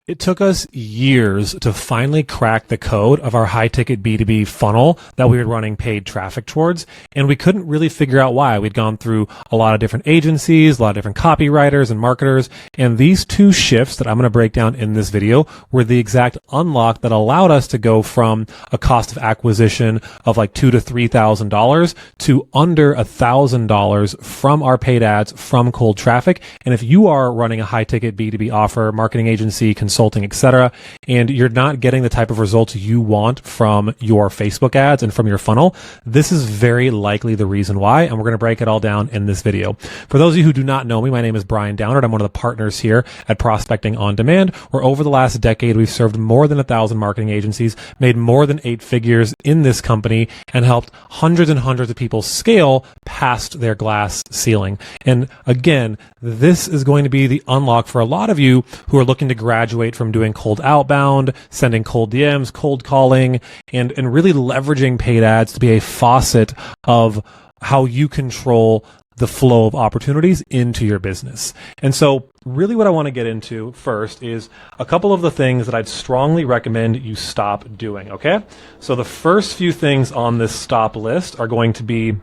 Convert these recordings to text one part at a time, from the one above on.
It took us years to finally crack the code of our high-ticket B2B funnel that we were running paid traffic towards, and we couldn't really figure out why. We'd gone through a lot of different agencies, a lot of different copywriters and marketers, and these two shifts that I'm going to break down in this video were the exact unlock that allowed us to go from a cost of acquisition of like $2,000 to $3,000 to under $1,000 from our paid ads from cold traffic. And if you are running a high-ticket B2B offer, marketing agency, consulting, etc., and you're not getting the type of results you want from your Facebook ads and from your funnel, this is very likely the reason why, and we're going to break it all down in this video. For those of you who do not know me, my name is Brian Downard. I'm one of the partners here at Prospecting on Demand, where over the last decade, we've served more than 1,000 marketing agencies, made more than 8 figures in this company, and helped hundreds and hundreds of people scale past their glass ceiling. And again, this is going to be the unlock for a lot of you who are looking to graduate from doing cold outbound, sending cold DMs, cold calling, and really leveraging paid ads to be a faucet of how you control the flow of opportunities into your business. And so really what I want to get into first is a couple of the things that I'd strongly recommend you stop doing, okay? So the first few things on this stop list are going to be,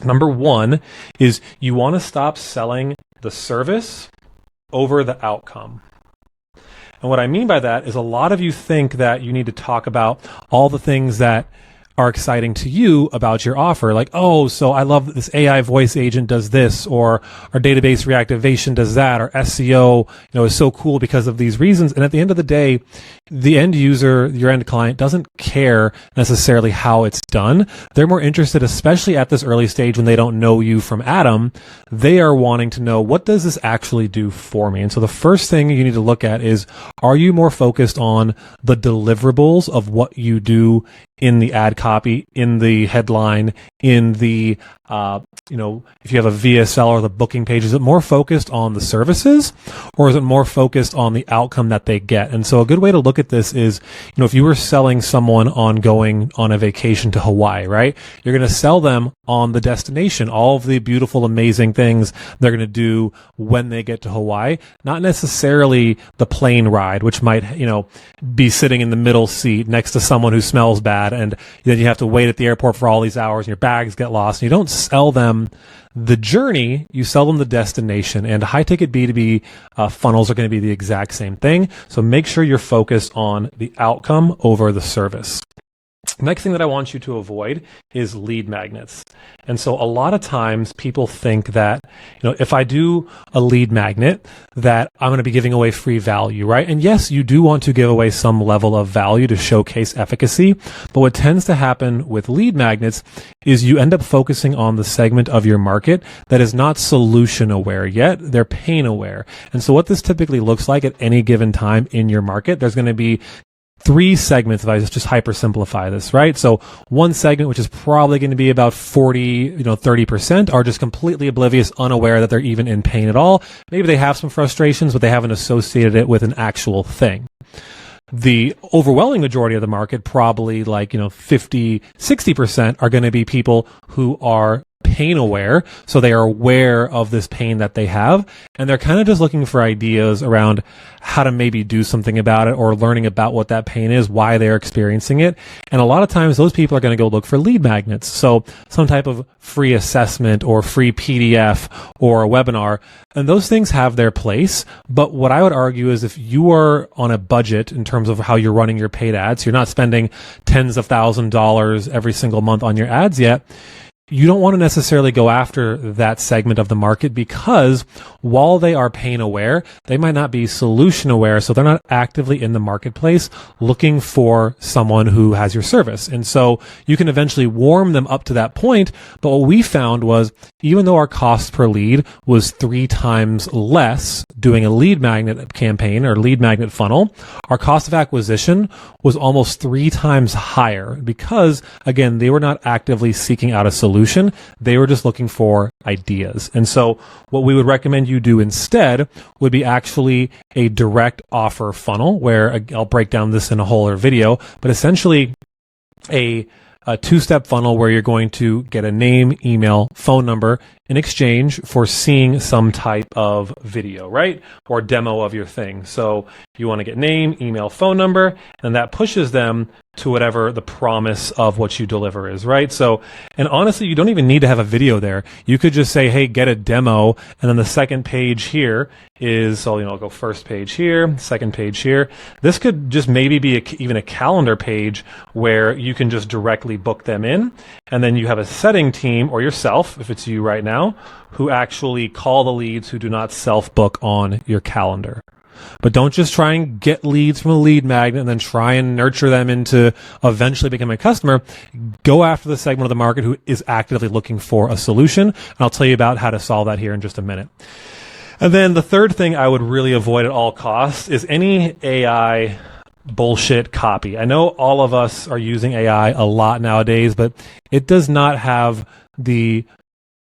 number one is you want to stop selling the service over the outcome. And what I mean by that is a lot of you think that you need to talk about all the things that are exciting to you about your offer. Like, oh, so I love that this AI voice agent does this, or our database reactivation does that, or SEO, is so cool because of these reasons. And at the end of the day, the end user, your end client, doesn't care necessarily how it's done. They're more interested, especially at this early stage when they don't know you from Adam, they are wanting to know, what does this actually do for me? And so the first thing you need to look at is, are you more focused on the deliverables of what you do in the ad copy, in the headline, in the, if you have a VSL or the booking page, is it more focused on the services, or is it more focused on the outcome that they get? And so a good way to look at this is, if you were selling someone on going on a vacation to Hawaii, right? You're going to sell them on the destination, all of the beautiful, amazing things they're going to do when they get to Hawaii, not necessarily the plane ride, which might, be sitting in the middle seat next to someone who smells bad. And then you have to wait at the airport for all these hours and your bags get lost. And you don't sell them the journey, you sell them the destination. And high ticket B2B funnels are going to be the exact same thing. So make sure you're focused on the outcome over the service. Next thing that I want you to avoid is lead magnets. And so a lot of times people think that, if I do a lead magnet, that I'm going to be giving away free value, right? And yes, you do want to give away some level of value to showcase efficacy. But what tends to happen with lead magnets is you end up focusing on the segment of your market that is not solution aware yet. They're pain aware. And so what this typically looks like at any given time in your market, there's going to be 3 segments, if I just hyper simplify this, right? So one segment, which is probably going to be about 30%, are just completely oblivious, unaware that they're even in pain at all. Maybe they have some frustrations, but they haven't associated it with an actual thing. The overwhelming majority of the market, probably 50, 60%, are going to be people who are pain aware. So they are aware of this pain that they have, and they're kind of just looking for ideas around how to maybe do something about it, or learning about what that pain is, why they're experiencing it. And a lot of times those people are going to go look for lead magnets. So some type of free assessment or free PDF or a webinar, and those things have their place. But what I would argue is, if you are on a budget in terms of how you're running your paid ads, you're not spending tens of thousands of dollars every single month on your ads yet, you don't want to necessarily go after that segment of the market, because while they are pain aware, they might not be solution aware. So they're not actively in the marketplace looking for someone who has your service. And so you can eventually warm them up to that point. But what we found was, even though our cost per lead was 3 times less doing a lead magnet campaign or lead magnet funnel, our cost of acquisition was almost 3 times higher, because again, they were not actively seeking out a solution. They were just looking for ideas. And so what we would recommend you do instead would be actually a direct offer funnel, where I'll break down this in a whole other video, but essentially a a two-step funnel where you're going to get a name, email, phone number in exchange for seeing some type of video, right? Or demo of your thing. So you want to get name, email, phone number, and that pushes them to whatever the promise of what you deliver is, right? So, and honestly, you don't even need to have a video there. You could just say, hey, get a demo, and then the second page here is, so, I'll go first page here, second page here. This could just maybe be even a calendar page where you can just directly book them in, and then you have a setting team, or yourself, if it's you right now, who actually call the leads who do not self-book on your calendar. But don't just try and get leads from a lead magnet and then try and nurture them into eventually becoming a customer. Go after the segment of the market who is actively looking for a solution. And I'll tell you about how to solve that here in just a minute. And then the third thing I would really avoid at all costs is any AI bullshit copy. I know all of us are using AI a lot nowadays, but it does not have the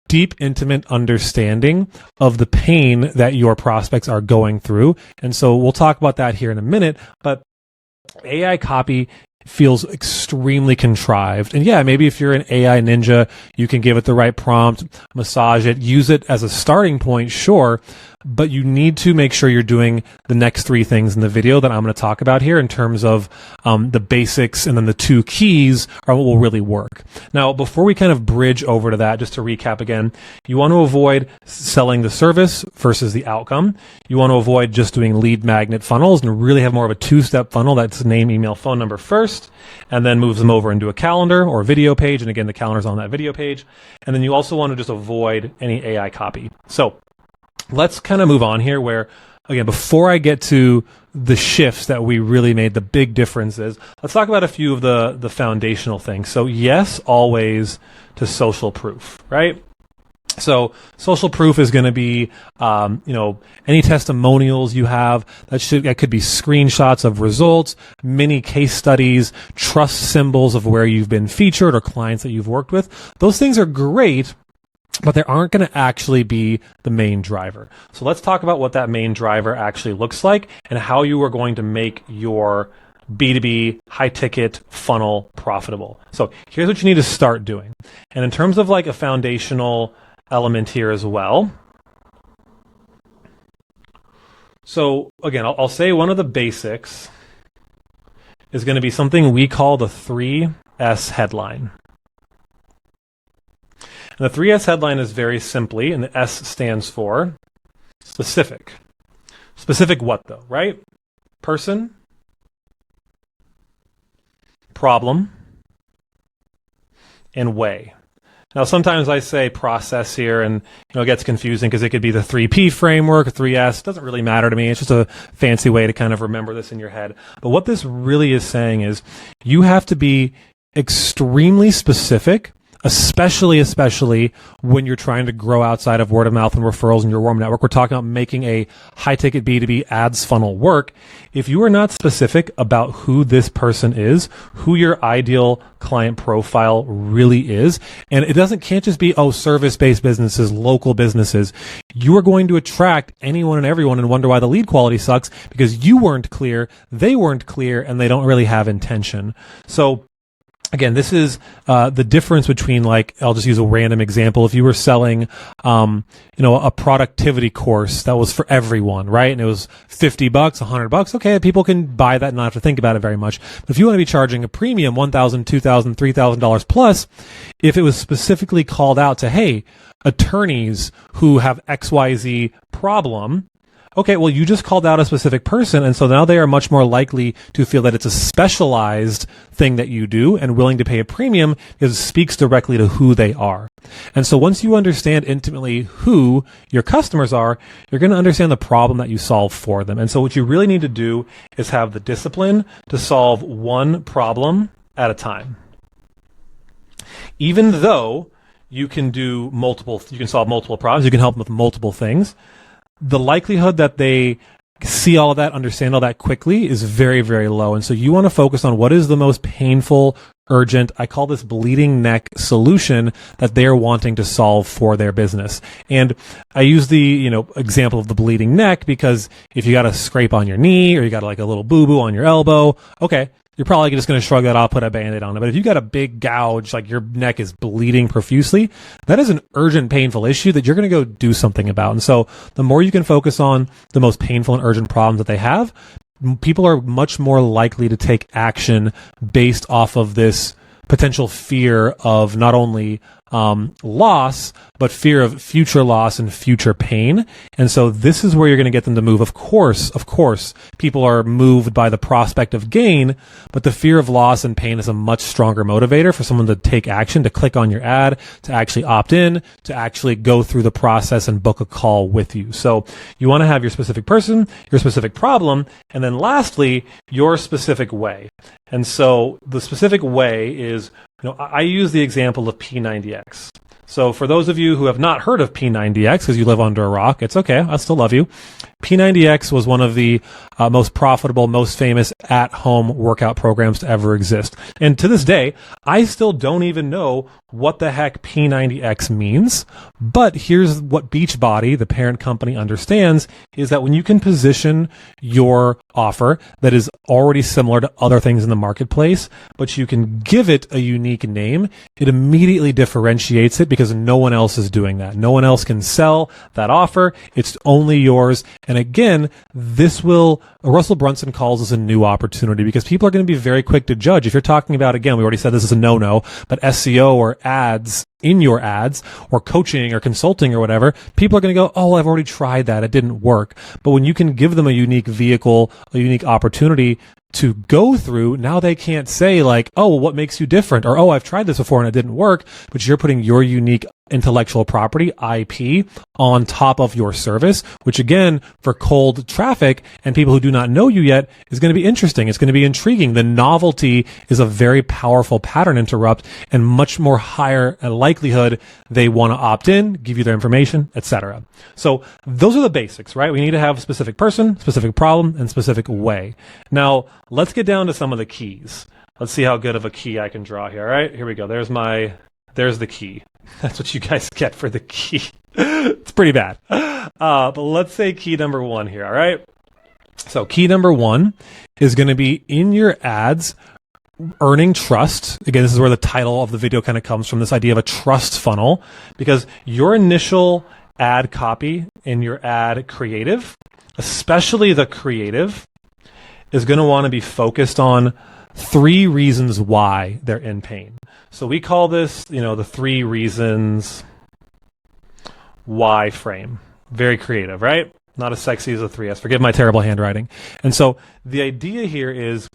deep, intimate understanding of the pain that your prospects are going through. And so we'll talk about that here in a minute, but AI copy feels extremely contrived. And yeah, maybe if you're an AI ninja, you can give it the right prompt, massage it, use it as a starting point, sure. But you need to make sure you're doing the next three things in the video that I'm going to talk about here in terms of the basics, and then the two keys are what will really work. Now, before we kind of bridge over to that, just to recap again, you want to avoid selling the service versus the outcome. You want to avoid just doing lead magnet funnels and really have more of a two-step funnel that's name, email, phone number first, and then moves them over into a calendar or a video page. And again, the calendar's on that video page. And then you also want to just avoid any AI copy. So let's kind of move on here where, again, before I get to the shifts that we really made the big differences, let's talk about a few of the foundational things. So yes, always to social proof, right? So social proof is going to be, any testimonials you have that could be screenshots of results, mini case studies, trust symbols of where you've been featured or clients that you've worked with. Those things are great, but they aren't going to actually be the main driver. So let's talk about what that main driver actually looks like and how you are going to make your B2B high ticket funnel profitable. So here's what you need to start doing. And in terms of like a foundational element here as well. So again, I'll say one of the basics is going to be something we call the 3S headline. And the 3S headline is very simply, and the S stands for specific. Specific what though, right? Person, problem, and way. Now, sometimes I say process here, and it gets confusing because it could be the 3P framework, 3S. It doesn't really matter to me. It's just a fancy way to kind of remember this in your head. But what this really is saying is you have to be extremely specific, especially when you're trying to grow outside of word of mouth and referrals in your warm network. We're talking about making a high ticket B2B ads funnel work. If you are not specific about who this person is, who your ideal client profile really is, and it can't just be, service-based businesses, local businesses. You are going to attract anyone and everyone and wonder why the lead quality sucks because you weren't clear, they weren't clear, and they don't really have intention. So again, this is the difference between, I'll just use a random example. If you were selling, a productivity course that was for everyone, right? And it was $50, $100. Okay, people can buy that and not have to think about it very much. But if you want to be charging a premium, $1,000, $2,000, $3,000 plus, if it was specifically called out to, hey, attorneys who have XYZ problem, okay, well, you just called out a specific person, and so now they are much more likely to feel that it's a specialized thing that you do and willing to pay a premium because it speaks directly to who they are. And so once you understand intimately who your customers are, you're going to understand the problem that you solve for them. And so what you really need to do is have the discipline to solve one problem at a time. Even though you can solve multiple problems, you can help them with multiple things, the likelihood that they see all of that, understand all that quickly is very, very low. And so you want to focus on what is the most painful, urgent, I call this bleeding neck solution that they're wanting to solve for their business. And I use the, example of the bleeding neck because if you got a scrape on your knee or you got like a little boo-boo on your elbow, okay, you're probably just going to shrug that off, put a Band-Aid on it. But if you got a big gouge, like your neck is bleeding profusely, that is an urgent, painful issue that you're going to go do something about. And so the more you can focus on the most painful and urgent problems that they have, people are much more likely to take action based off of this potential fear of not only loss, but fear of future loss and future pain. And so this is where you're going to get them to move. Of course, people are moved by the prospect of gain, but the fear of loss and pain is a much stronger motivator for someone to take action, to click on your ad, to actually opt in, to actually go through the process and book a call with you. So you want to have your specific person, your specific problem, and then lastly, your specific way. And so the specific way is, I use the example of P90X. So for those of you who have not heard of P90X because you live under a rock, it's okay. I still love you. P90X was one of the most profitable, most famous at-home workout programs to ever exist. And to this day, I still don't even know what the heck P90X means. But here's what Beachbody, the parent company, understands, is that when you can position your offer that is already similar to other things in the marketplace, but you can give it a unique name, it immediately differentiates it because no one else is doing that. No one else can sell that offer. It's only yours. And again, Russell Brunson calls this a new opportunity because people are going to be very quick to judge. If you're talking about, again, we already said this is a no-no, but SEO or ads in your ads or coaching or consulting or whatever, people are going to go, oh, I've already tried that. It didn't work. But when you can give them a unique vehicle, a unique opportunity to go through, now they can't say like, oh, well, what makes you different? Or, oh, I've tried this before and it didn't work. But you're putting your unique intellectual property, IP, on top of your service, which again, for cold traffic and people who do not know you yet, is going to be interesting. It's going to be intriguing. The novelty is a very powerful pattern interrupt and much more higher likelihood they want to opt in, give you their information, etc. So those are the basics, right? We need to have a specific person, specific problem, and specific way. Now, let's get down to some of the keys. Let's see how good of a key I can draw here. All right, here we go. There's the key. That's what you guys get for the key. It's pretty bad. But let's say key number 1 here. All right. So key number 1 is going to be in your ads, earning trust. Again, this is where the title of the video kind of comes from, this idea of a trust funnel, because your initial ad copy in your ad creative, especially the creative, is going to want to be focused on 3 reasons why they're in pain. So we call this, the 3 reasons why frame. Very creative, right? Not as sexy as a 3S. Forgive my terrible handwriting. And so the idea here is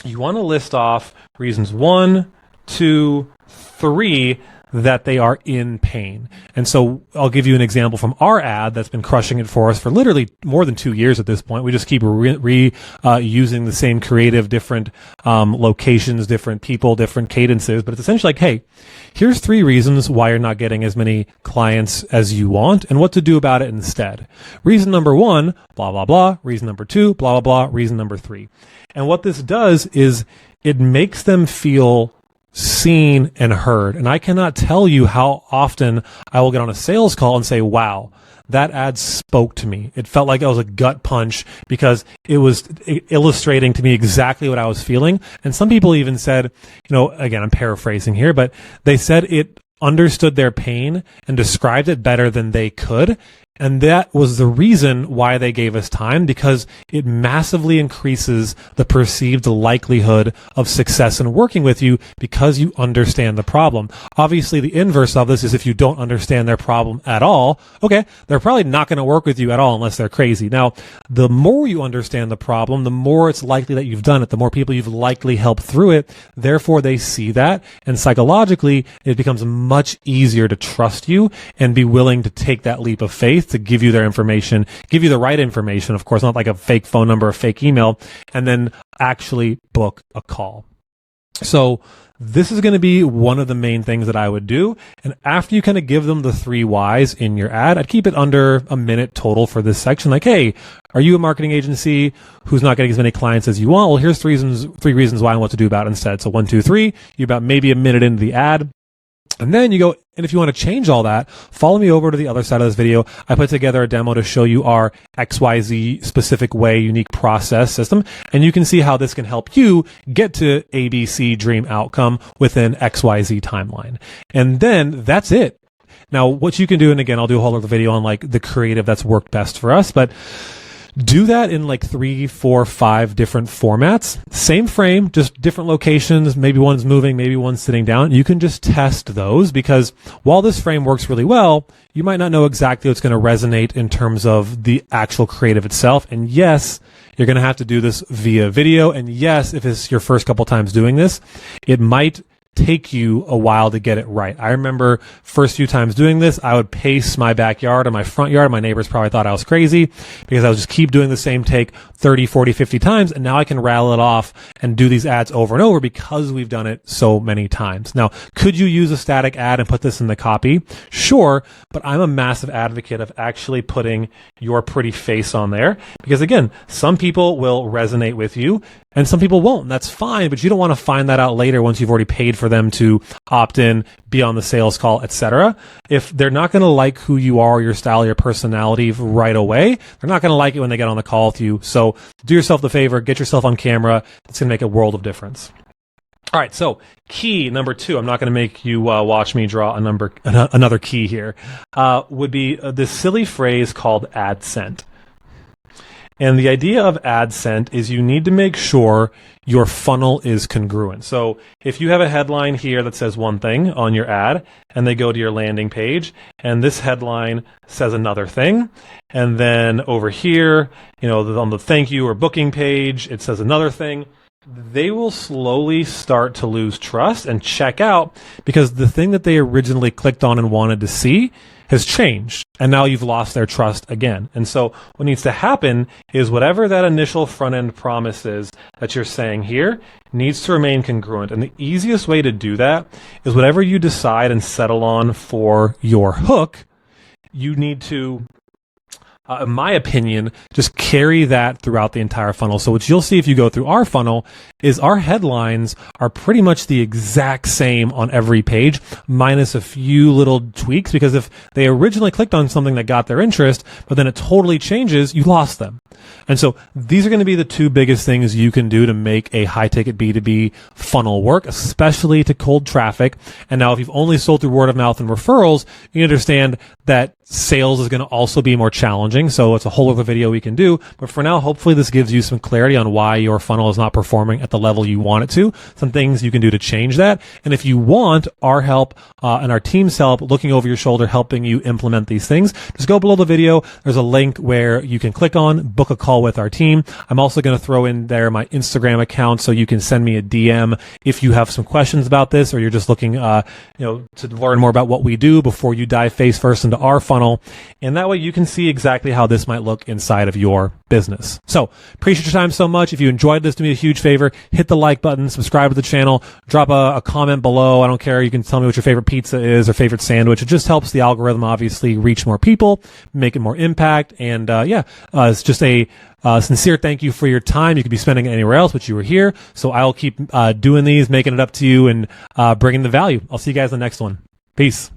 you want to list off reasons 1, 2, 3 that they are in pain. And so I'll give you an example from our ad that's been crushing it for us for literally more than 2 years at this point. We just keep using the same creative, different locations, different people, different cadences. But it's essentially like, hey, here's 3 reasons why you're not getting as many clients as you want and what to do about it instead. Reason number 1, blah, blah, blah. Reason number 2, blah, blah, blah. Reason number 3. And what this does is it makes them feel seen and heard. And I cannot tell you how often I will get on a sales call and say, wow, that ad spoke to me. It felt like it was a gut punch because it was illustrating to me exactly what I was feeling. And some people even said, again, I'm paraphrasing here, but they said it understood their pain and described it better than they could. And that was the reason why they gave us time, because it massively increases the perceived likelihood of success in working with you because you understand the problem. Obviously, the inverse of this is if you don't understand their problem at all, okay, they're probably not going to work with you at all unless they're crazy. Now, the more you understand the problem, the more it's likely that you've done it, the more people you've likely helped through it. Therefore, they see that, and psychologically, it becomes much easier to trust you and be willing to take that leap of faith to give you their information, give you the right information, of course, not like a fake phone number, a fake email, and then actually book a call. So this is going to be one of the main things that I would do. And after you kind of give them the 3 whys in your ad, I'd keep it under a minute total for this section. Like, hey, are you a marketing agency who's not getting as many clients as you want? Well, here's 3 reasons why and what to do about it instead. So 1, 2, 3, you're about maybe a minute into the ad. And then you go, and if you want to change all that, follow me over to the other side of this video. I put together a demo to show you our XYZ specific way, unique process system. And you can see how this can help you get to ABC dream outcome within XYZ timeline. And then that's it. Now, what you can do, and again, I'll do a whole other video on like the creative that's worked best for us, but do that in like 3, 4, 5 different formats. Same frame, just different locations. Maybe one's moving, maybe one's sitting down. You can just test those because while this frame works really well, you might not know exactly what's going to resonate in terms of the actual creative itself. And yes, you're going to have to do this via video. And yes, if it's your first couple times doing this, it might take you a while to get it right. I remember first few times doing this, I would pace my backyard or my front yard. My neighbors probably thought I was crazy because I would just keep doing the same take 30, 40, 50 times. And now I can rattle it off and do these ads over and over because we've done it so many times. Now, could you use a static ad and put this in the copy? Sure. But I'm a massive advocate of actually putting your pretty face on there because again, some people will resonate with you and some people won't. And that's fine, but you don't want to find that out later once you've already paid for them to opt in, be on the sales call, etc. If they're not going to like who you are, your style, your personality right away, they're not going to like it when they get on the call with you. So do yourself the favor, get yourself on camera. It's going to make a world of difference. All right, so key number 2, I'm not going to make you watch me draw another key here, would be this silly phrase called ad scent. And the idea of ad scent is you need to make sure your funnel is congruent. So if you have a headline here that says one thing on your ad and they go to your landing page and this headline says another thing, and then over here, on the thank you or booking page, it says another thing, they will slowly start to lose trust and check out because the thing that they originally clicked on and wanted to see has changed, and now you've lost their trust again. And so what needs to happen is whatever that initial front-end promise is that you're saying here needs to remain congruent. And the easiest way to do that is whatever you decide and settle on for your hook, you need to, in my opinion, just carry that throughout the entire funnel. So what you'll see if you go through our funnel is our headlines are pretty much the exact same on every page, minus a few little tweaks, because if they originally clicked on something that got their interest, but then it totally changes, you lost them. And so these are going to be the 2 biggest things you can do to make a high-ticket B2B funnel work, especially to cold traffic. And now if you've only sold through word of mouth and referrals, you understand that sales is going to also be more challenging. So it's a whole other video we can do. But for now, hopefully this gives you some clarity on why your funnel is not performing at the level you want it to, some things you can do to change that. And if you want our help and our team's help looking over your shoulder, helping you implement these things, just go below the video. There's a link where you can click on, book a call with our team. I'm also going to throw in there my Instagram account so you can send me a DM if you have some questions about this or you're just looking to learn more about what we do before you dive face first into our funnel. And that way you can see exactly how this might look inside of your business. So appreciate your time so much. If you enjoyed this, do me a huge favor, hit the like button, subscribe to the channel, drop a comment below. I don't care. You can tell me what your favorite pizza is or favorite sandwich. It just helps the algorithm obviously reach more people, make it more impact. And it's just a sincere thank you for your time. You could be spending it anywhere else, but you were here. So I'll keep doing these, making it up to you and bringing the value. I'll see you guys in the next one. Peace.